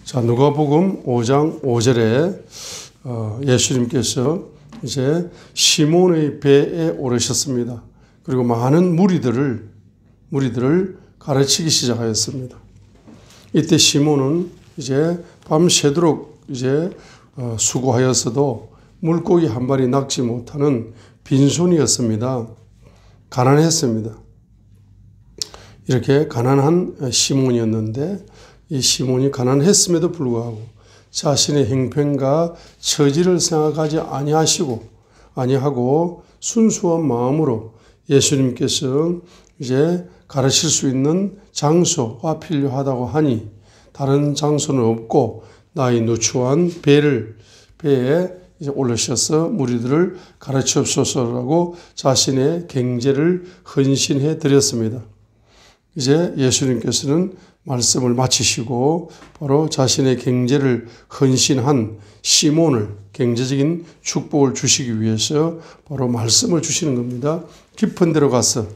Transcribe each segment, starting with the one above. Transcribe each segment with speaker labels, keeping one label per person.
Speaker 1: 자, 누가복음 5장 5절에 예수님께서 이제 시몬의 배에 오르셨습니다. 그리고 많은 무리들을 가르치기 시작하였습니다. 이때 시몬은 이제 밤새도록 이제 수고하였어도 물고기 한 마리 낚지 못하는 빈손이었습니다. 가난했습니다. 이렇게 가난한 시몬이었는데 이 시몬이 가난했음에도 불구하고 자신의 형편과 처지를 생각하지 아니하고 순수한 마음으로 예수님께서 이제 가르칠 수 있는 장소가 필요하다고 하니 다른 장소는 없고 나의 누추한 배에 이제 올라셔서 무리들을 가르치옵소서라고 자신의 경제를 헌신해 드렸습니다. 이제 예수님께서는 말씀을 마치시고 바로 자신의 경제를 헌신한 시몬을 경제적인 축복을 주시기 위해서 바로 말씀을 주시는 겁니다. 깊은 데로 가서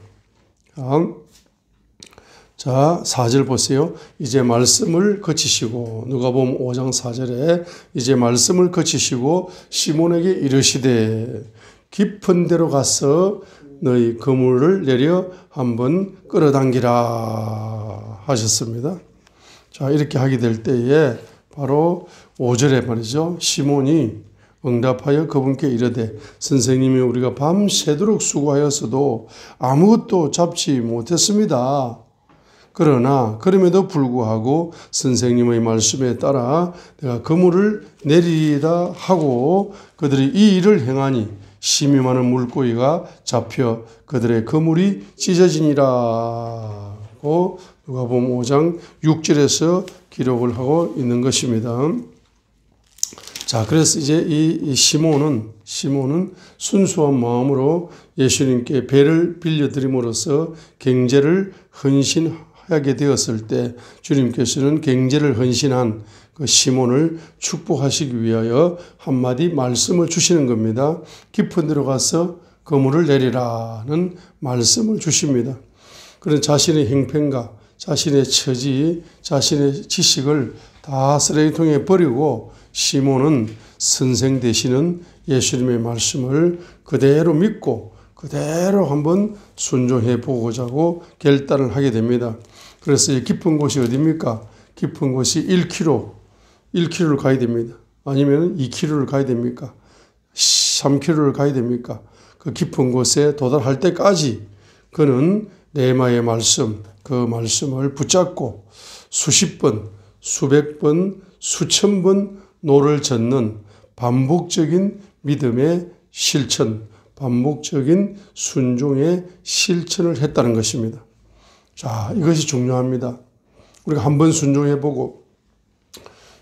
Speaker 1: 자 4절 보세요. 이제 말씀을 거치시고 누가복음 5장 4절에 이제 말씀을 거치시고 시몬에게 이르시되 깊은 데로 가서 너희 그물을 내려 한번 끌어당기라 하셨습니다. 자, 이렇게 하게 될 때에 바로 5절에 말이죠. 시몬이 응답하여 그분께 이르되 선생님이 우리가 밤새도록 수고하였어도 아무것도 잡지 못했습니다. 그러나 그럼에도 불구하고 선생님의 말씀에 따라 내가 그물을 내리다 하고 그들이 이 일을 행하니 심히 많은 물고기가 잡혀 그들의 그물이 찢어지니라고 누가복음 5장 6절에서 기록을 하고 있는 것입니다. 자, 그래서 이제 이 시몬은 순수한 마음으로 예수님께 배를 빌려드림으로써 경제를 헌신하게 되었을 때 주님께서는 경제를 헌신한 그 시몬을 축복하시기 위하여 한마디 말씀을 주시는 겁니다. 깊은 데로 가서 그물을 내리라는 말씀을 주십니다. 그런 자신의 형편과 자신의 처지, 자신의 지식을 다 쓰레기통에 버리고 시몬은 선생 되시는 예수님의 말씀을 그대로 믿고 그대로 한번 순종해 보고자 하고 결단을 하게 됩니다. 그래서 이 깊은 곳이 어디입니까? 깊은 곳이 1km를 가야 됩니다. 아니면 2km를 가야 됩니까? 3km를 가야 됩니까? 그 깊은 곳에 도달할 때까지 그는 레마의 말씀, 그 말씀을 붙잡고 수십 번, 수백 번, 수천 번 노를 젓는 반복적인 믿음의 실천, 반복적인 순종의 실천을 했다는 것입니다. 자, 이것이 중요합니다. 우리가 한번 순종해보고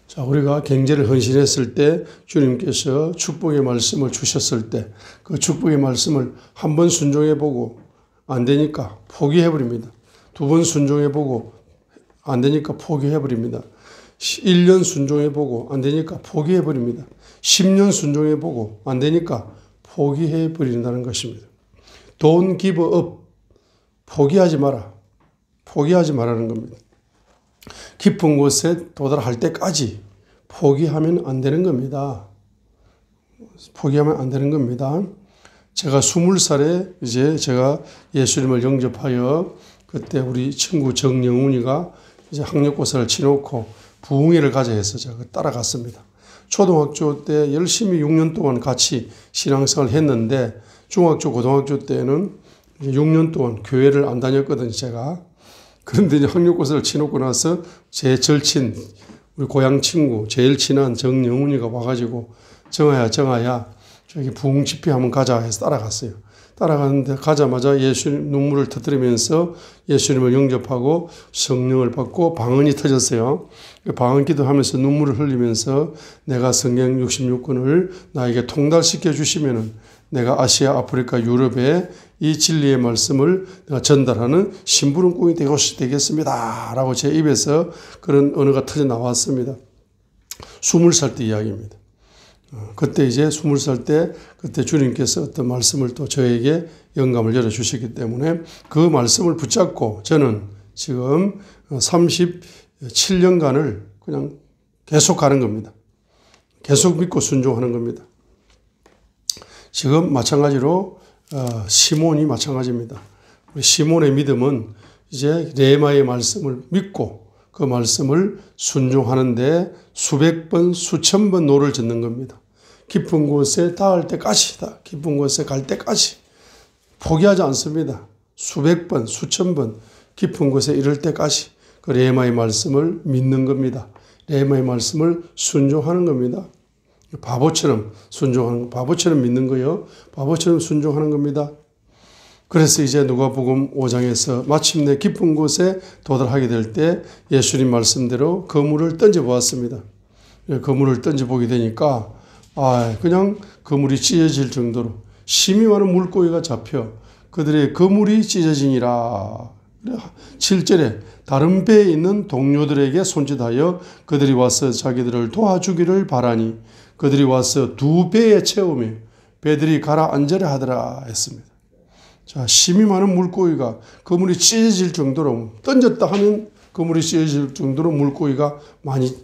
Speaker 1: 자, 우리가 경제를 헌신했을 때 주님께서 축복의 말씀을 주셨을 때 그 축복의 말씀을 한 번 순종해보고 안 되니까 포기해버립니다. 2번 순종해보고 안 되니까 포기해버립니다. 1년 순종해보고 안 되니까 포기해버립니다. 10년 순종해보고 안 되니까 포기해버린다는 것입니다. Don't give up. 포기하지 마라. 포기하지 말라는 겁니다. 깊은 곳에 도달할 때까지 포기하면 안 되는 겁니다. 포기하면 안 되는 겁니다. 제가 20살에 이제 제가 예수님을 영접하여 그때 우리 친구 정영훈이가 이제 학력고사를 치놓고 부흥회를 가자 해서 제가 따라갔습니다. 초등학교 때 열심히 6년 동안 같이 신앙생활을 했는데 중학교, 고등학교 때는 6년 동안 교회를 안 다녔거든요, 제가. 그런데 이제 학력고사를 치놓고 나서 제 절친, 우리 고향 친구, 제일 친한 정영훈이가 와가지고 정아야, 저기 부흥 집회 한번 가자 해서 따라갔어요. 따라갔는데 가자마자 예수님 눈물을 터뜨리면서 예수님을 영접하고 성령을 받고 방언이 터졌어요. 방언 기도하면서 눈물을 흘리면서 내가 성경 66권을 나에게 통달시켜 주시면은 내가 아시아, 아프리카, 유럽에 이 진리의 말씀을 내가 전달하는 심부름꾼이 되겠습니다. 라고 제 입에서 그런 언어가 터져 나왔습니다. 20살 때 이야기입니다. 그때 이제 20살 때 그때 주님께서 어떤 말씀을 또 저에게 영감을 열어주셨기 때문에 그 말씀을 붙잡고 저는 지금 37년간을 그냥 계속 가는 겁니다. 계속 믿고 순종하는 겁니다. 지금 마찬가지로 시몬이 마찬가지입니다. 우리 시몬의 믿음은 이제 레마의 말씀을 믿고 그 말씀을 순종하는데 수백 번, 수천 번 노를 젓는 겁니다. 깊은 곳에 닿을 때까지, 깊은 곳에 갈 때까지 포기하지 않습니다. 수백 번, 수천 번 깊은 곳에 이를 때까지 그 레마의 말씀을 믿는 겁니다. 레마의 말씀을 순종하는 겁니다. 바보처럼 순종하는, 바보처럼 믿는 거요. 바보처럼 순종하는 겁니다. 그래서 이제 누가복음 5장에서 마침내 깊은 곳에 도달하게 될 때 예수님 말씀대로 그물을 던져보았습니다. 그물을 던져보게 되니까 그냥 그물이 찢어질 정도로 심히 많은 물고기가 잡혀 그들의 그물이 찢어지니라. 7절에 다른 배에 있는 동료들에게 손짓하여 그들이 와서 자기들을 도와주기를 바라니 그들이 와서 두 배에 채우며 배들이 가라앉으려 하더라 했습니다. 자, 심히 많은 물고기가 그물이 찢어질 정도로 던졌다 하면 그물이 찢어질 정도로 물고기가 많이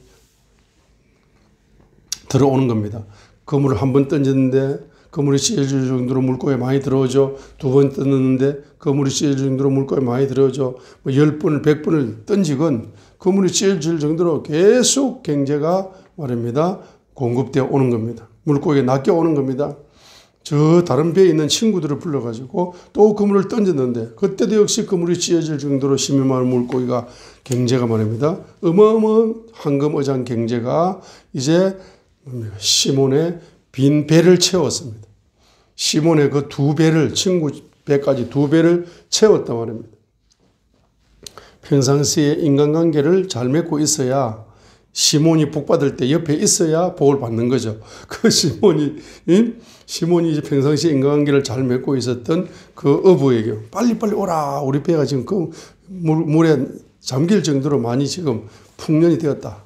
Speaker 1: 들어오는 겁니다. 그물을 한 번 던졌는데 그물이 찢어질 정도로 물고기 많이 들어오죠. 두 번 던졌는데 그물이 찢어질 정도로 물고기 많이 들어오죠. 10번을 100번을 던지건 그물이 찢어질 정도로 계속 경제가 말입니다. 공급되어 오는 겁니다. 물고기가 낚여오는 겁니다. 저 다른 배에 있는 친구들을 불러가지고 또 그물을 던졌는데 그때도 역시 그물이 찢어질 정도로 심히 많은 물고기가 경제가 말입니다. 어마어마한 황금어장 경제가 이제 시몬의 빈 배를 채웠습니다. 시몬의 그 두 배를 친구 배까지 두 배를 채웠단 말입니다. 평상시에 인간관계를 잘 맺고 있어야 시몬이 복 받을 때 옆에 있어야 복을 받는 거죠. 그 시몬이 이제 평상시에 인간관계를 잘 맺고 있었던 그 어부에게 빨리빨리 오라. 우리 배가 지금 그 물에 잠길 정도로 많이 지금 풍년이 되었다.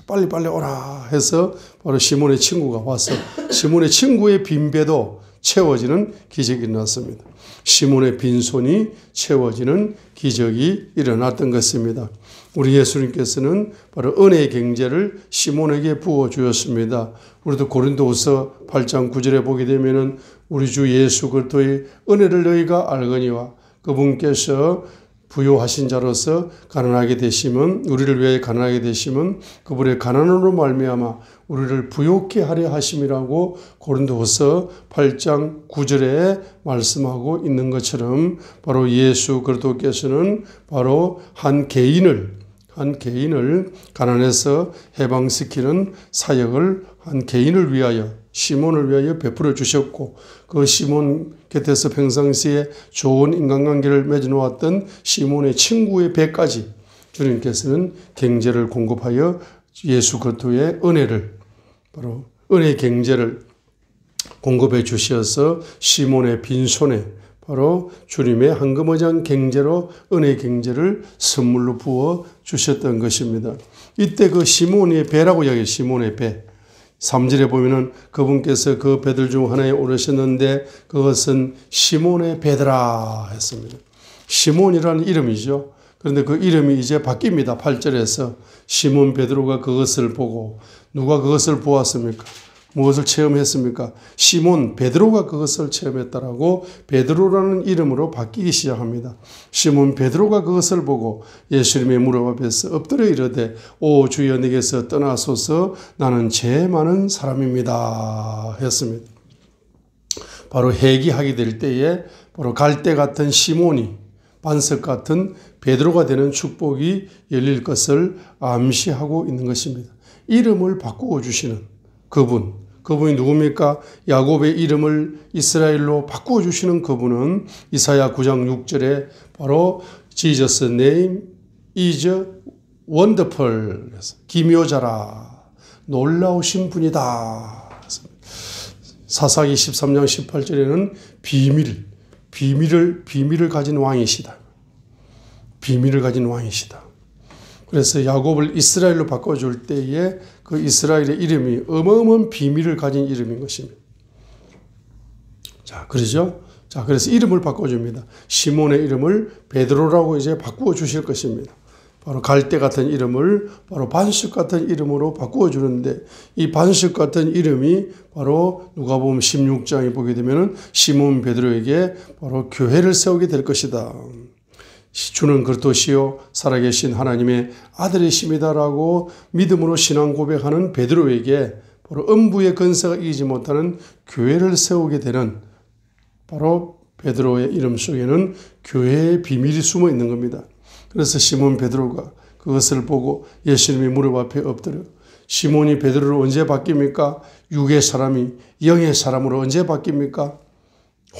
Speaker 1: 빨리빨리 오라 해서 바로 시몬의 친구가 와서 시몬의 친구의 빈 배도 채워지는 기적이 일어났습니다. 시몬의 빈손이 채워지는 기적이 일어났던 것입니다. 우리 예수님께서는 바로 은혜의 경제를 시몬에게 부어주었습니다. 우리도 고린도후서 8장 9절에 보게 되면은 우리 주 예수 그리스도의 은혜를 너희가 알거니와 그분께서 부요하신 자로서 가난하게 되심은 우리를 위해 가난하게 되심은 그분의 가난으로 말미암아 우리를 부요케 하려 하심이라고 고린도후서 8장 9절에 말씀하고 있는 것처럼 바로 예수 그리스도께서는 바로 한 개인을 가난에서 해방시키는 사역을 한 개인을 위하여 시몬을 위하여 베풀어 주셨고 그 시몬 곁에서 평상시에 좋은 인간관계를 맺어놓았던 시몬의 친구의 배까지 주님께서는 경제를 공급하여 예수 그리스도의 은혜를 바로 은혜 경제를 공급해 주셔서 시몬의 빈손에 바로 주님의 황금어장 경제로 은혜 경제를 선물로 부어 주셨던 것입니다. 이때 그 시몬의 배라고 이야기해요. 시몬의 배. 3절에 보면은 그분께서 그 배들 중 하나에 오르셨는데 그것은 시몬의 배더라 했습니다. 시몬이라는 이름이죠. 그런데 그 이름이 이제 바뀝니다. 8절에서 시몬 베드로가 그것을 보고 누가 그것을 보았습니까? 무엇을 체험했습니까? 시몬 베드로가 그것을 체험했다라고 베드로라는 이름으로 바뀌기 시작합니다. 시몬 베드로가 그것을 보고 예수님의 무릎 앞에서 엎드려 이르되 오 주여 내게서 떠나소서 나는 죄 많은 사람입니다 했습니다. 바로 회개하게 될 때에 바로 갈대 같은 시몬이 반석 같은 베드로가 되는 축복이 열릴 것을 암시하고 있는 것입니다. 이름을 바꾸어 주시는 그분이 누굽니까? 야곱의 이름을 이스라엘로 바꾸어 주시는 그분은 이사야 9장 6절에 바로 Jesus name is wonderful. 기묘자라. 놀라우신 분이다. 사사기 13장 18절에는 비밀을 가진 왕이시다. 비밀을 가진 왕이시다. 그래서 야곱을 이스라엘로 바꿔줄 때에 그 이스라엘의 이름이 어마어마한 비밀을 가진 이름인 것입니다. 자, 그러죠? 자, 그래서 이름을 바꿔줍니다. 시몬의 이름을 베드로라고 이제 바꾸어 주실 것입니다. 바로 갈대 같은 이름을 바로 반석 같은 이름으로 바꾸어 주는데, 이 반석 같은 이름이 바로 누가복음 16장에 보게 되면은 시몬 베드로에게 바로 교회를 세우게 될 것이다. 주는 그리스도시요 살아계신 하나님의 아들이십니다라고 믿음으로 신앙 고백하는 베드로에게 바로 음부의 권세가 이기지 못하는 교회를 세우게 되는, 바로 베드로의 이름 속에는 교회의 비밀이 숨어 있는 겁니다. 그래서 시몬 베드로가 그것을 보고 예수님의 무릎 앞에 엎드려, 시몬이 베드로를 언제 바뀝니까? 육의 사람이 영의 사람으로 언제 바뀝니까?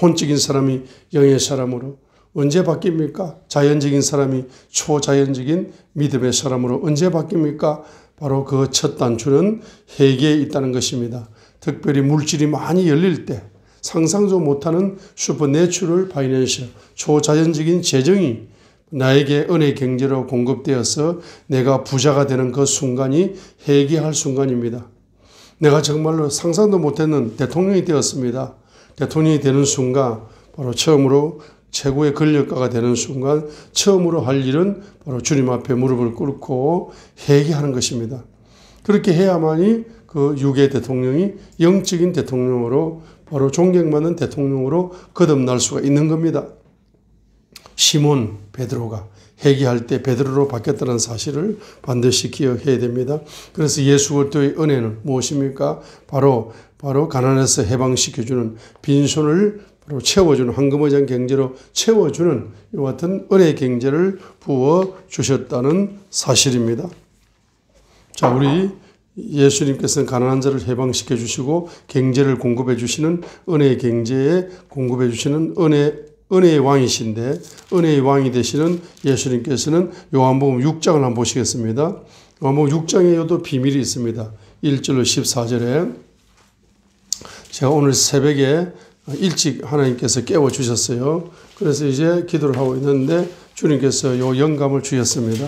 Speaker 1: 혼적인 사람이 영의 사람으로 언제 바뀝니까? 자연적인 사람이 초자연적인 믿음의 사람으로 언제 바뀝니까? 바로 그 첫 단추는 회개에 있다는 것입니다. 특별히 물질이 많이 열릴 때, 상상도 못하는 슈퍼내추럴 파이낸셜, 초자연적인 재정이 나에게 은혜 경제로 공급되어서 내가 부자가 되는 그 순간이 회개할 순간입니다. 내가 정말로 상상도 못했는 대통령이 되었습니다. 대통령이 되는 순간, 바로 처음으로 최고의 권력가가 되는 순간 처음으로 할 일은 바로 주님 앞에 무릎을 꿇고 회개하는 것입니다. 그렇게 해야만이 그 육의 대통령이 영적인 대통령으로, 바로 존경받는 대통령으로 거듭날 수가 있는 겁니다. 시몬 베드로가 회개할 때 베드로로 바뀌었다는 사실을 반드시 기억해야 됩니다. 그래서 예수 그리스도의 은혜는 무엇입니까? 바로 가난에서 해방시켜주는, 빈손을 바로 채워주는, 황금어장 경제로 채워주는 이와 같은 은혜의 경제를 부어주셨다는 사실입니다. 자, 우리 예수님께서는 가난한 자를 해방시켜 주시고 경제를 공급해 주시는, 은혜의 경제에 공급해 주시는 은혜의 왕이신데, 은혜의 왕이 되시는 예수님께서는 요한복음 6장을 한번 보시겠습니다. 요한복음 6장에도 비밀이 있습니다. 1절로 14절에 제가 오늘 새벽에 일찍 하나님께서 깨워주셨어요. 그래서 이제 기도를 하고 있는데 주님께서 요 영감을 주셨습니다.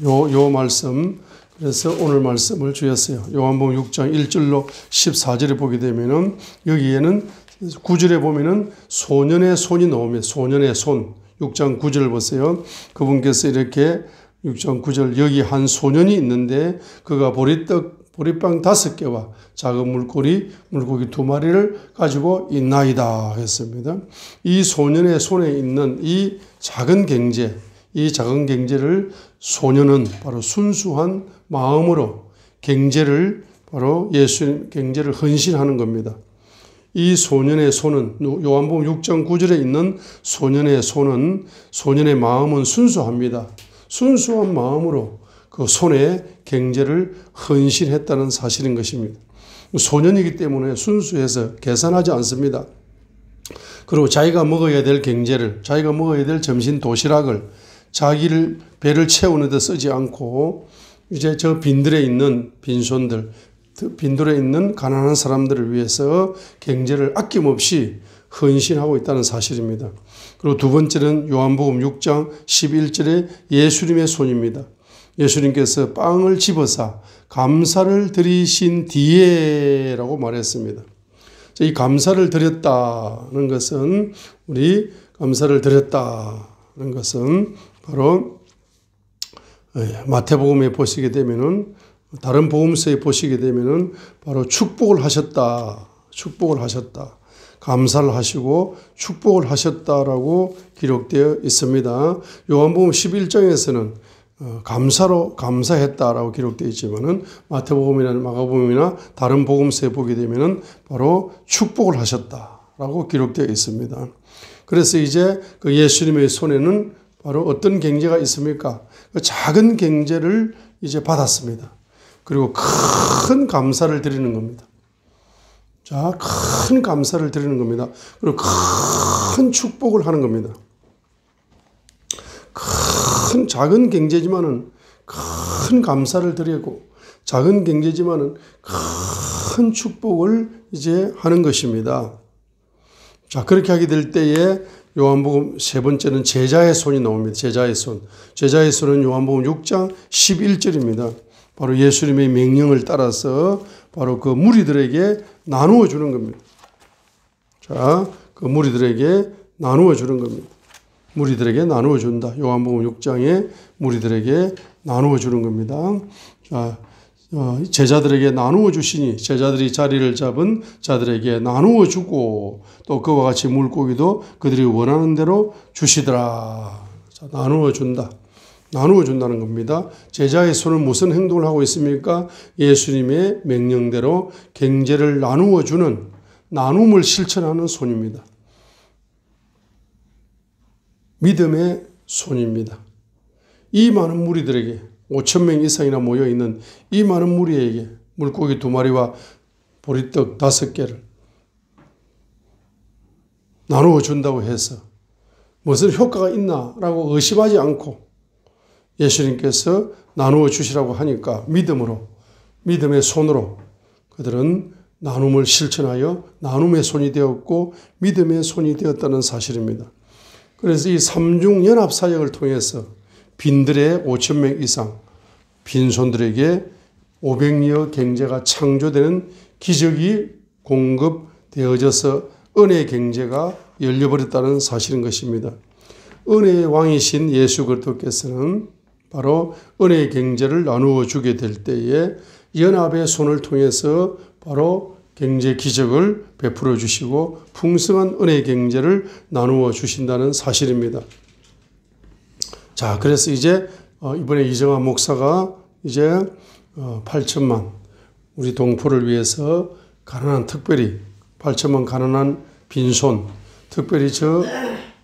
Speaker 1: 요 말씀, 그래서 오늘 말씀을 주셨어요. 요한복음 6장 1절로 14절에 보게 되면은 여기에는 9절에 보면은 소년의 손이 나옵니다. 소년의 손. 6장 9절 보세요. 그분께서 이렇게 6장 9절, 여기 한 소년이 있는데 그가 보리빵 5개와 작은 물고기 2마리를 가지고 있나이다 했습니다. 이 소년의 손에 있는 이 작은 경제, 이 작은 경제를 소년은 바로 순수한 마음으로 경제를, 바로 예수님 경제를 헌신하는 겁니다. 이 소년의 손은, 요한복음 6장 9절에 있는 소년의 손은, 소년의 마음은 순수합니다. 순수한 마음으로 그 손에 경제를 헌신했다는 사실인 것입니다. 소년이기 때문에 순수해서 계산하지 않습니다. 그리고 자기가 먹어야 될 경제를, 자기가 먹어야 될 점심 도시락을 자기를 배를 채우는 데 쓰지 않고 이제 저 빈들에 있는 빈손들, 빈들에 있는 가난한 사람들을 위해서 경제를 아낌없이 헌신하고 있다는 사실입니다. 그리고 두 번째는 요한복음 6장 11절에 예수님의 손입니다. 예수님께서 빵을 집어사 감사를 드리신 뒤에라고 말했습니다. 이 감사를 드렸다는 것은, 우리 감사를 드렸다는 것은 바로 마태복음에 보시게 되면은, 다른 복음서에 보시게 되면은 바로 축복을 하셨다. 감사를 하시고 축복을 하셨다라고 기록되어 있습니다. 요한복음 11장에서는 감사로 감사했다라고 기록되어 있지만은 마태복음이나 마가복음이나 다른 복음서에 보게 되면은 바로 축복을 하셨다라고 기록되어 있습니다. 그래서 이제 그 예수님의 손에는 바로 어떤 경제가 있습니까? 그 작은 경제를 이제 받았습니다. 그리고 큰 감사를 드리는 겁니다. 자, 큰 감사를 드리는 겁니다. 그리고 큰 축복을 하는 겁니다. 작은 경제지만은 큰 감사를 드리고, 작은 경제지만은 큰 축복을 이제 하는 것입니다. 자, 그렇게 하게 될 때에 요한복음 세 번째는 제자의 손이 나옵니다. 제자의 손. 제자의 손은 요한복음 6장 11절입니다. 바로 예수님의 명령을 따라서 바로 그 무리들에게 나누어 주는 겁니다. 자, 그 무리들에게 나누어 주는 겁니다. 무리들에게 나누어 준다. 요한복음 6장에 무리들에게 나누어 주는 겁니다. 자, 제자들에게 나누어 주시니 제자들이 자리를 잡은 자들에게 나누어 주고 또 그와 같이 물고기도 그들이 원하는 대로 주시더라. 자, 나누어 준다. 나누어 준다는 겁니다. 제자의 손은 무슨 행동을 하고 있습니까? 예수님의 명령대로 경제를 나누어 주는 나눔을 실천하는 손입니다. 믿음의 손입니다. 이 많은 무리들에게 5,000명 이상이나 모여있는 이 많은 무리에게 물고기 2마리와 보리떡 5개를 나누어 준다고 해서 무슨 효과가 있나라고 의심하지 않고 예수님께서 나누어 주시라고 하니까 믿음으로, 믿음의 손으로 그들은 나눔을 실천하여 나눔의 손이 되었고 믿음의 손이 되었다는 사실입니다. 그래서 이 삼중 연합 사역을 통해서 빈들의 5,000명 이상, 빈손들에게 500여 경제가 창조되는 기적이 공급되어져서 은혜의 경제가 열려버렸다는 사실인 것입니다. 은혜의 왕이신 예수 그리스도께서는 바로 은혜의 경제를 나누어 주게 될 때에 연합의 손을 통해서 바로 경제 기적을 베풀어 주시고 풍성한 은혜의 경제를 나누어 주신다는 사실입니다. 자, 그래서 이제 이번에 이정환 목사가 이제 8천만 우리 동포를 위해서 가난한 특별히 8천만 가난한 빈손 특별히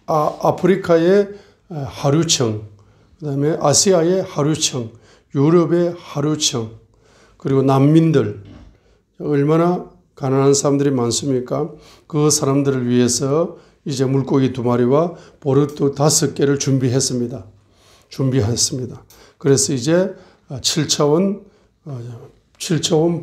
Speaker 1: 아프리카의 하류청 그다음에 아시아의 하류청 유럽의 하류청 그리고 난민들 얼마나 가난한 사람들이 많습니까? 그 사람들을 위해서 이제 물고기 2마리와 보리떡 5개를 준비했습니다. 그래서 이제 7차원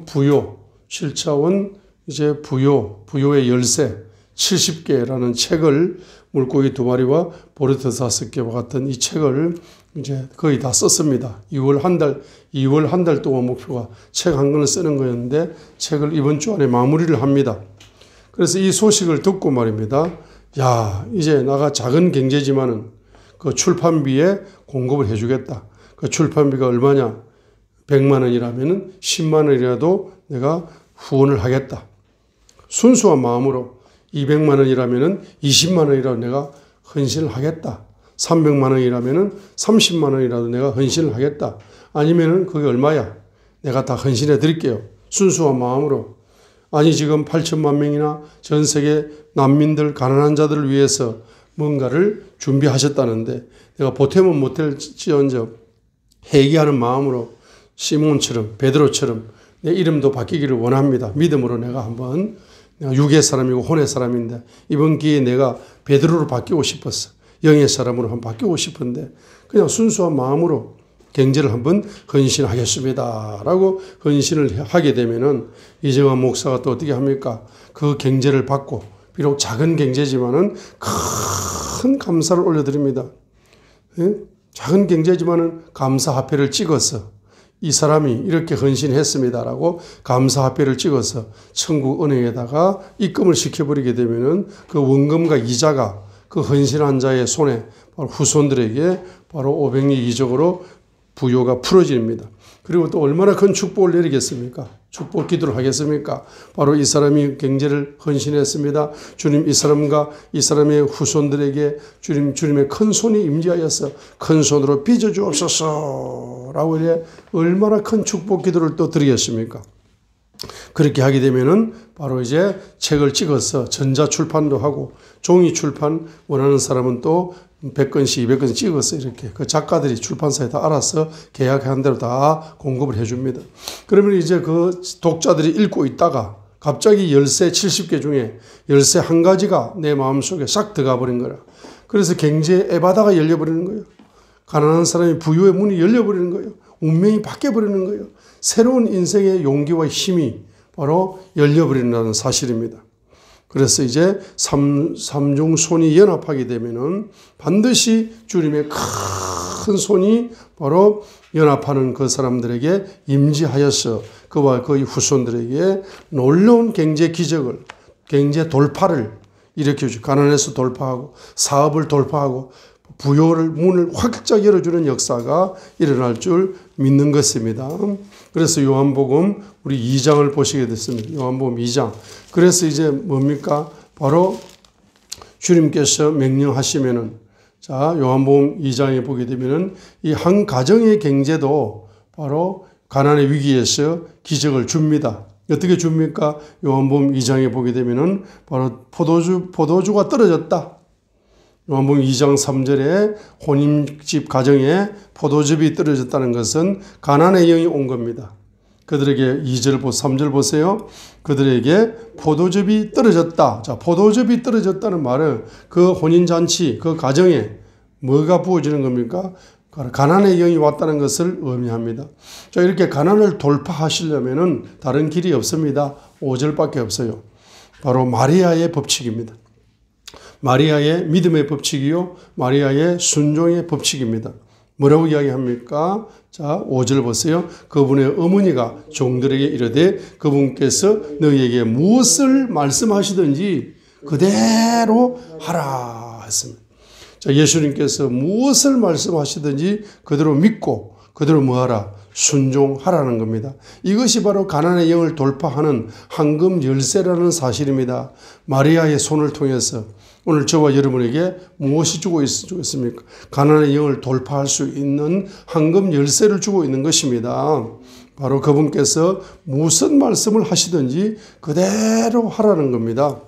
Speaker 1: 부요, 7차원 이제 부요의 열쇠 70개라는 책을 물고기 2마리와 보리떡 5개와 같은 이 책을 이제 거의 다 썼습니다. 2월 한 달 동안 목표가 책 한 권을 쓰는 거였는데 책을 이번 주 안에 마무리를 합니다. 그래서 이 소식을 듣고 말입니다. 야, 이제 나가 작은 경제지만은 그 출판비에 공급을 해주겠다. 그 출판비가 얼마냐? 100만 원이라면은 10만 원이라도 내가 후원을 하겠다. 순수한 마음으로 200만 원이라면은 20만 원이라도 내가 헌신을 하겠다. 300만 원이라면은 30만 원이라도 내가 헌신을 하겠다. 아니면은 그게 얼마야? 내가 다 헌신해 드릴게요. 순수한 마음으로. 아니 지금 8천만 명이나 전 세계 난민들 가난한 자들을 위해서 뭔가를 준비하셨다는데 내가 보탬은 못할지언정 회개하는 마음으로 시몬처럼 베드로처럼 내 이름도 바뀌기를 원합니다. 믿음으로 내가 한번 내가 육의 사람이고 혼의 사람인데 이번 기회에 내가 베드로로 바뀌고 싶었어. 영의 사람으로 한번 바뀌고 싶은데 그냥 순수한 마음으로 경제를 한번 헌신하겠습니다. 라고 헌신을 하게 되면은 이정환 목사가 또 어떻게 합니까? 그 경제를 받고 비록 작은 경제지만은 큰 감사를 올려드립니다. 작은 경제지만은 감사화폐를 찍어서 이 사람이 이렇게 헌신했습니다라고 감사화폐를 찍어서 천국 은행에다가 입금을 시켜버리게 되면은 그 원금과 이자가 그 헌신한 자의 손에 바로 후손들에게 바로 500리 이적으로 부요가 풀어집니다. 그리고 또 얼마나 큰 축복을 내리겠습니까? 축복 기도를 하겠습니까? 바로 이 사람이 경제를 헌신했습니다. 주님 이 사람과 이 사람의 후손들에게 주님의 큰 손이 임재하여서 큰 손으로 빚어 주옵소서 라고 이제 얼마나 큰 축복 기도를 또 드리겠습니까? 그렇게 하게 되면은 바로 이제 책을 찍어서 전자 출판도 하고 종이 출판 원하는 사람은 또 100건씩 200건씩 찍어서 이렇게 그 작가들이 출판사에 다 알아서 계약한 대로 다 공급을 해줍니다. 그러면 이제 그 독자들이 읽고 있다가 갑자기 열쇠 70개 중에 열쇠 한 가지가 내 마음속에 싹 들어가 버린 거라. 그래서 경제의 에바다가 열려버리는 거예요. 가난한 사람이 부유의 문이 열려버리는 거예요. 운명이 바뀌어버리는 거예요. 새로운 인생의 용기와 힘이 바로 열려버린다는 사실입니다. 그래서 이제 삼중 손이 연합하게 되면은 반드시 주님의 큰 손이 바로 연합하는 그 사람들에게 임재하여서 그와 그의 후손들에게 놀라운 경제 기적을, 경제 돌파를 일으켜주고 가난에서 돌파하고 사업을 돌파하고 부요를 문을 활짝 열어주는 역사가 일어날 줄 믿는 것입니다. 그래서 요한복음 우리 2장을 보시게 됐습니다. 요한복음 2장. 그래서 이제 뭡니까? 바로 주님께서 명령하시면은, 자, 요한복음 2장에 보게 되면은 이 한 가정의 경제도 바로 가난의 위기에서 기적을 줍니다. 어떻게 줍니까? 요한복음 2장에 보게 되면은 바로 포도주가 떨어졌다. 요한복음 2장 3절에 혼인집 가정에 포도즙이 떨어졌다는 것은 가난의 영이 온 겁니다. 그들에게 2절, 3절 보세요. 그들에게 포도즙이 떨어졌다. 자, 포도즙이 떨어졌다는 말은 그 혼인잔치, 그 가정에 뭐가 부어지는 겁니까? 가난의 영이 왔다는 것을 의미합니다. 자, 이렇게 가난을 돌파하시려면은 다른 길이 없습니다. 5절밖에 없어요. 바로 마리아의 법칙입니다. 마리아의 믿음의 법칙이요, 마리아의 순종의 법칙입니다. 뭐라고 이야기합니까? 자, 5절 보세요. 그분의 어머니가 종들에게 이르되 그분께서 너희에게 무엇을 말씀하시든지 그대로 하라 했습니다. 자, 예수님께서 무엇을 말씀하시든지 그대로 믿고 그대로 뭐하라? 순종하라는 겁니다. 이것이 바로 가난의 영을 돌파하는 황금 열쇠라는 사실입니다. 마리아의 손을 통해서 오늘 저와 여러분에게 무엇이 주고 있습니까? 가난의 영을 돌파할 수 있는 황금 열쇠를 주고 있는 것입니다. 바로 그분께서 무슨 말씀을 하시든지 그대로 하라는 겁니다.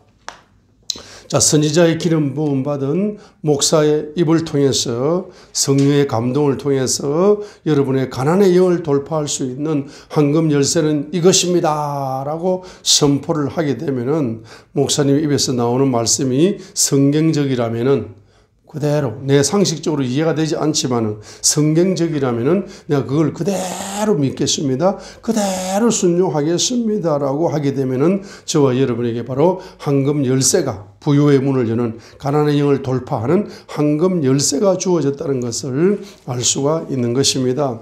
Speaker 1: 자, 선지자의 기름 부음 받은 목사의 입을 통해서 성령의 감동을 통해서 여러분의 가난의 영을 돌파할 수 있는 황금 열쇠는 이것입니다 라고 선포를 하게 되면은 목사님 입에서 나오는 말씀이 성경적이라면은 그대로 내 상식적으로 이해가 되지 않지만은 성경적이라면은 내가 그걸 그대로 믿겠습니다. 그대로 순종하겠습니다라고 하게 되면은 저와 여러분에게 바로 황금 열쇠가 부요의 문을 여는 가난의 영을 돌파하는 황금 열쇠가 주어졌다는 것을 알 수가 있는 것입니다.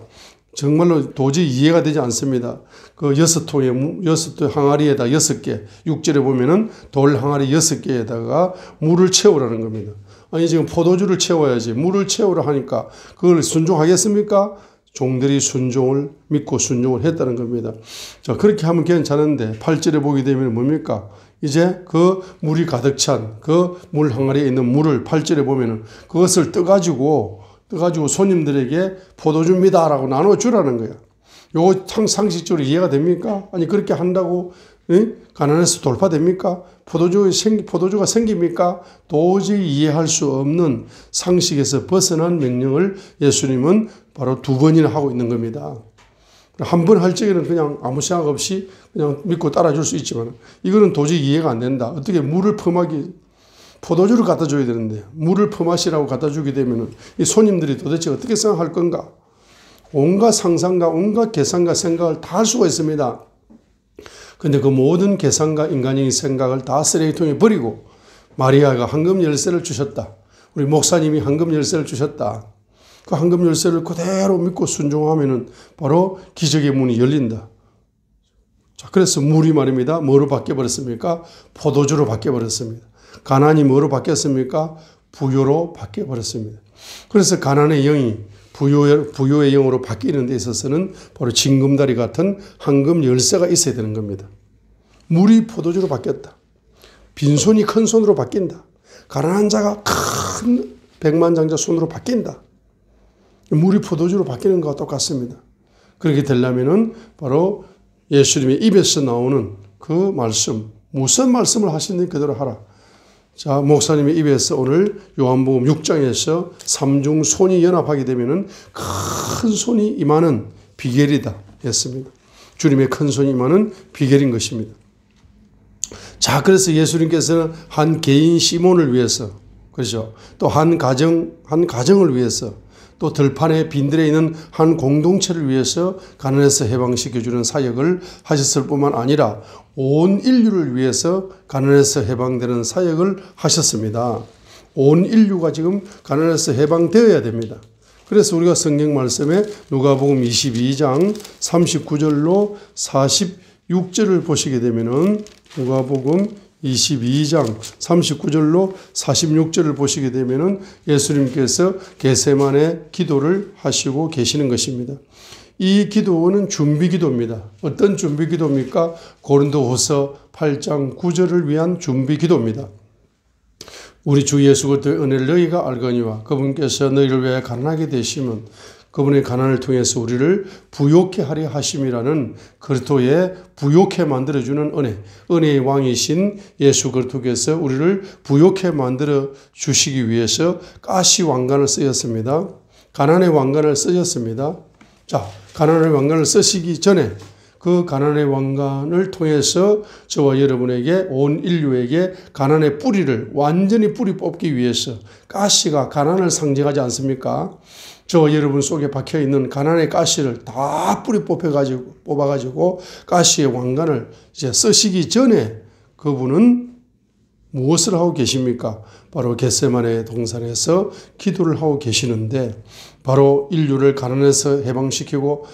Speaker 1: 정말로 도저히 이해가 되지 않습니다. 그 6통의 항아리에다 6개, 6절에 보면은 돌 항아리 6개에다가 물을 채우라는 겁니다. 아니, 지금 포도주를 채워야지 물을 채우라 하니까 그걸 순종하겠습니까? 종들이 순종을 믿고 순종을 했다는 겁니다. 자, 그렇게 하면 괜찮은데 8절에 보게 되면 뭡니까? 이제 그 물이 가득 찬 그 물 항아리에 있는 물을 8절에 보면은 그것을 떠가지고 손님들에게 포도주입니다라고 나눠주라는 거야. 요거 상식적으로 이해가 됩니까? 아니, 그렇게 한다고 가난에서 돌파됩니까? 포도주가 생깁니까? 도저히 이해할 수 없는 상식에서 벗어난 명령을 예수님은 바로 2번이나 하고 있는 겁니다. 한 번 할 적에는 그냥 아무 생각 없이 그냥 믿고 따라줄 수 있지만 이거는 도저히 이해가 안 된다. 어떻게 물을 포도주를 갖다 줘야 되는데 물을 퍼마시라고 갖다 주게 되면 이 손님들이 도대체 어떻게 생각할 건가? 온갖 상상과 온갖 계산과 생각을 다 할 수가 있습니다. 근데 그 모든 계산과 인간적인 생각을 다 쓰레기통에 버리고 마리아가 황금 열쇠를 주셨다. 우리 목사님이 황금 열쇠를 주셨다. 그 황금 열쇠를 그대로 믿고 순종하면은 바로 기적의 문이 열린다. 자, 그래서 물이 말입니다. 뭐로 바뀌어버렸습니까? 포도주로 바뀌어버렸습니다. 가난이 뭐로 바뀌었습니까? 부요로 바뀌어버렸습니다. 그래서 가난의 영이 부요의 영으로 바뀌는 데 있어서는 바로 징금다리 같은 황금 열쇠가 있어야 되는 겁니다. 물이 포도주로 바뀌었다. 빈손이 큰 손으로 바뀐다. 가난한 자가 큰 백만장자 손으로 바뀐다. 물이 포도주로 바뀌는 것과 똑같습니다. 그렇게 되려면은 바로 예수님의 입에서 나오는 그 말씀, 무슨 말씀을 하시는지 그대로 하라. 자, 목사님의 입에서 오늘 요한복음 6장에서 삼중 손이 연합하게 되면은 큰 손이 임하는 비결이다 했습니다. 주님의 큰 손이 임하는 비결인 것입니다. 자, 그래서 예수님께서는 한 개인 시몬을 위해서, 그렇죠? 또 한 가정을 위해서, 또 들판에 빈들에 있는 한 공동체를 위해서 가난에서 해방시켜주는 사역을 하셨을 뿐만 아니라 온 인류를 위해서 가난에서 해방되는 사역을 하셨습니다. 온 인류가 지금 가난에서 해방되어야 됩니다. 그래서 우리가 성경 말씀에 누가복음 22장 39절로 46절을 보시게 되면은 누가복음 22장 39절로 46절을 보시게 되면은 예수님께서 겟세마네 기도를 하시고 계시는 것입니다. 이 기도는 준비 기도입니다. 어떤 준비 기도입니까? 고린도후서 8장 9절을 위한 준비 기도입니다. 우리 주 예수 그리스도의 은혜를 너희가 알거니와 그분께서 너희를 위하여 가난하게 되시면 그분의 가난을 통해서 우리를 부욕케 하려 하심이라는 그리스도의 부욕케 만들어주는 은혜의 왕이신 예수 그리스도께서 우리를 부욕케 만들어 주시기 위해서 가시 왕관을 쓰였습니다. 가난의 왕관을 쓰셨습니다. 자, 가난의 왕관을 쓰시기 전에 그 가난의 왕관을 통해서 저와 여러분에게 온 인류에게 가난의 뿌리를 완전히 뿌리 뽑기 위해서 가시가 가난을 상징하지 않습니까? 저와 여러분 속에 박혀있는 가난의 가시를 다 뿌리 뽑아가지고 가시의 왕관을 이제 쓰시기 전에 그분은 무엇을 하고 계십니까? 바로 겟세마네 동산에서 기도를 하고 계시는데 바로 인류를 가난에서 해방시키고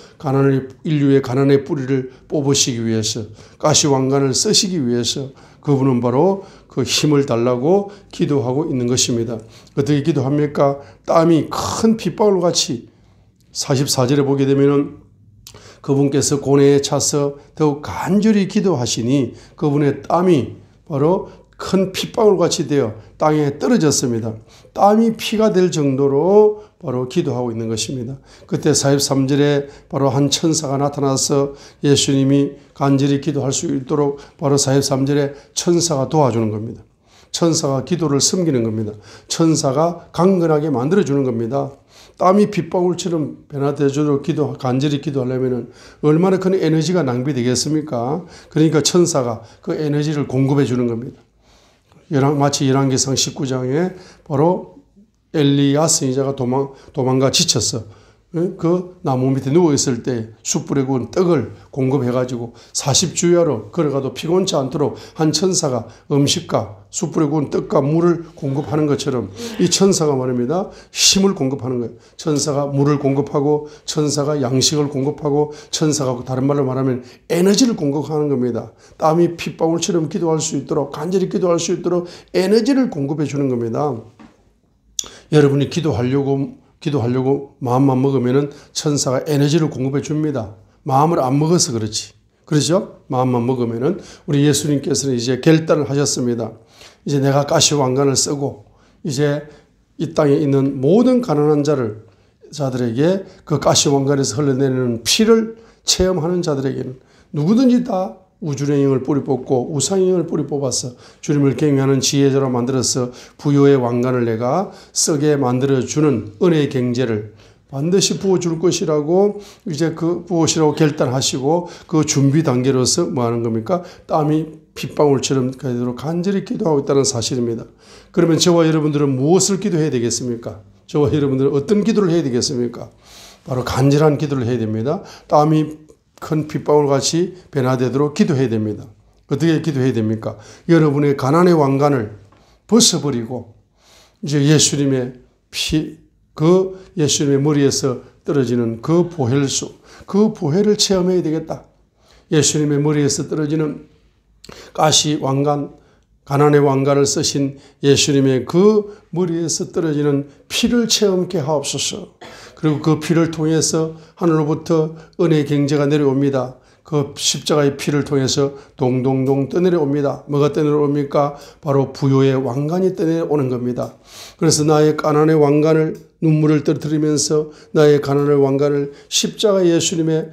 Speaker 1: 인류의 가난의 뿌리를 뽑으시기 위해서 가시 왕관을 쓰시기 위해서 그분은 바로 그 힘을 달라고 기도하고 있는 것입니다. 어떻게 기도합니까? 땀이 큰 핏방울 같이 44절에 보게 되면은 그분께서 고뇌에 차서 더욱 간절히 기도하시니 그분의 땀이 바로 큰 핏방울 같이 되어 땅에 떨어졌습니다. 땀이 피가 될 정도로 바로 기도하고 있는 것입니다. 그때 43절에 바로 한 천사가 나타나서 예수님이 간절히 기도할 수 있도록 바로 43절에 천사가 도와주는 겁니다. 천사가 기도를 섬기는 겁니다. 천사가 강건하게 만들어주는 겁니다. 땀이 빗방울처럼 변화되도록 간절히 기도하려면 얼마나 큰 에너지가 낭비되겠습니까? 그러니까 천사가 그 에너지를 공급해 주는 겁니다. 마치 열왕기상 19장에 바로 엘리야 선지자가 도망가 지쳤어. 그 나무 밑에 누워있을 때 숯불에 구운 떡을 공급해가지고 40주야로 걸어가도 피곤치 않도록 한 천사가 음식과 숯불에 구운 떡과 물을 공급하는 것처럼 이 천사가 말입니다. 힘을 공급하는 거예요. 천사가 물을 공급하고 천사가 양식을 공급하고 천사가 다른 말로 말하면 에너지를 공급하는 겁니다. 땀이 핏방울처럼 기도할 수 있도록 간절히 기도할 수 있도록 에너지를 공급해 주는 겁니다. 여러분이 기도하려고 마음만 먹으면은 천사가 에너지를 공급해 줍니다. 마음을 안 먹어서 그렇지. 그렇죠? 마음만 먹으면은 우리 예수님께서는 이제 결단을 하셨습니다. 이제 내가 가시 왕관을 쓰고 이제 이 땅에 있는 모든 가난한 자들에게 그 가시 왕관에서 흘러내리는 피를 체험하는 자들에게는 누구든지 다 우주의 영을 뿌리 뽑고 우상의 영을 뿌리 뽑아서 주님을 경외하는 지혜자로 만들어서 부요의 왕관을 내가 쓰게 만들어주는 은혜의 경제를 반드시 부어줄 것이라고 이제 그 부어시라고 결단하시고 그 준비 단계로서 뭐 하는 겁니까? 땀이 핏방울처럼 되도록 간절히 기도하고 있다는 사실입니다. 그러면 저와 여러분들은 무엇을 기도해야 되겠습니까? 저와 여러분들은 어떤 기도를 해야 되겠습니까? 바로 간절한 기도를 해야 됩니다. 땀이 큰 핏방울같이 변화되도록 기도해야 됩니다. 어떻게 기도해야 됩니까? 여러분의 가난의 왕관을 벗어버리고 이제 예수님의 예수님의 머리에서 떨어지는 그 보혈수, 그 보혈을 체험해야 되겠다. 예수님의 머리에서 떨어지는 가시 왕관, 가난의 왕관을 쓰신 예수님의 그 머리에서 떨어지는 피를 체험케 하옵소서. 그리고 그 피를 통해서 하늘로부터 은혜의 경제가 내려옵니다. 그 십자가의 피를 통해서 동동동 떠내려옵니다. 뭐가 떠내려옵니까? 바로 부요의 왕관이 떠내려오는 겁니다. 그래서 나의 가난의 왕관을 눈물을 떨어뜨리면서 나의 가난의 왕관을 십자가 예수님의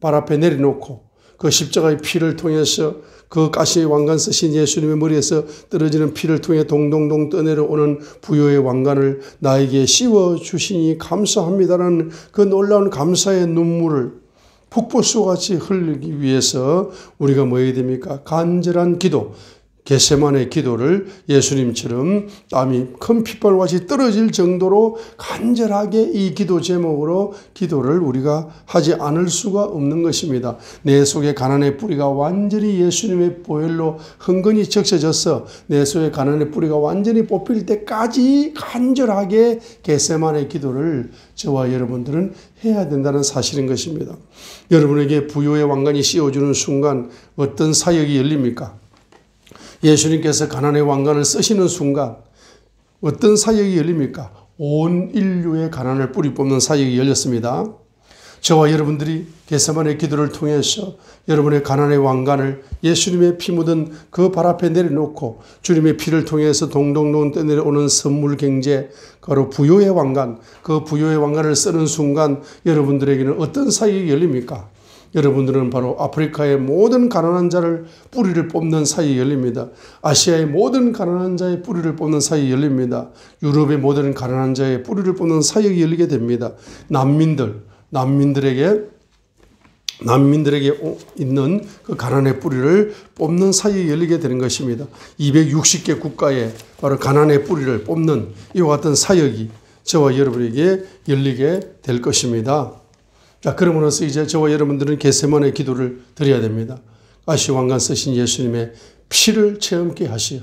Speaker 1: 발 앞에 내려놓고 그 십자가의 피를 통해서 그 가시의 왕관 쓰신 예수님의 머리에서 떨어지는 피를 통해 동동동 떠내려오는 부요의 왕관을 나에게 씌워주시니 감사합니다라는 그 놀라운 감사의 눈물을 폭포수같이 흘리기 위해서 우리가 뭐 해야 됩니까? 간절한 기도, 겟세마네 기도를 예수님처럼 땀이 큰 핏방울같이 떨어질 정도로 간절하게 이 기도 제목으로 기도를 우리가 하지 않을 수가 없는 것입니다. 내 속에 가난의 뿌리가 완전히 예수님의 보혈로 흥건히 적셔져서 내 속에 가난의 뿌리가 완전히 뽑힐 때까지 간절하게 겟세마네 기도를 저와 여러분들은 해야 된다는 사실인 것입니다. 여러분에게 부요의 왕관이 씌워주는 순간 어떤 사역이 열립니까? 예수님께서 가나안의 왕관을 쓰시는 순간 어떤 사역이 열립니까? 온 인류의 가난을 뿌리 뽑는 사역이 열렸습니다. 저와 여러분들이 겟세마네 기도를 통해서 여러분의 가난의 왕관을 예수님의 피 묻은 그 발 앞에 내려놓고 주님의 피를 통해서 동동동 떠내려오는 선물 경제, 바로 부요의 왕관, 그 부요의 왕관을 쓰는 순간 여러분들에게는 어떤 사역이 열립니까? 여러분들은 바로 아프리카의 모든 가난한 자를 뿌리를 뽑는 사역이 열립니다. 아시아의 모든 가난한 자의 뿌리를 뽑는 사역이 열립니다. 유럽의 모든 가난한 자의 뿌리를 뽑는 사역이 열리게 됩니다. 난민들에게 있는 그 가난의 뿌리를 뽑는 사역이 열리게 되는 것입니다. 260개 국가에 바로 가난의 뿌리를 뽑는 이와 같은 사역이 저와 여러분에게 열리게 될 것입니다. 자, 그러므로서 이제 저와 여러분들은 겟세마네 기도를 드려야 됩니다. 가시 왕관 쓰신 예수님의 피를 체험케 하시어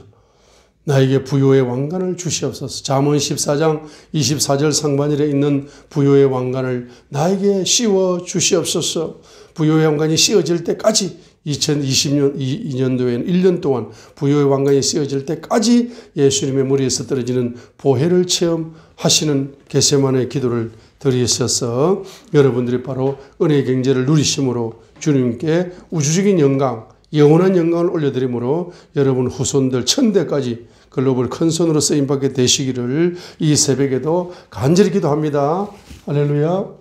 Speaker 1: 나에게 부요의 왕관을 주시옵소서. 잠언 14장 24절 상반절에 있는 부요의 왕관을 나에게 씌워 주시옵소서. 부요의 왕관이 씌워질 때까지 2022년도에는 1년 동안 부요의 왕관이 씌워질 때까지 예수님의 머리에서 떨어지는 보혜를 체험하시는 겟세마네 기도를 드리셔서 여러분들이 바로 은혜의 경제를 누리심으로 주님께 우주적인 영광, 영원한 영광을 올려드림으로 여러분 후손들 천대까지 글로벌 큰손으로 쓰임받게 되시기를 이 새벽에도 간절히 기도합니다. 할렐루야.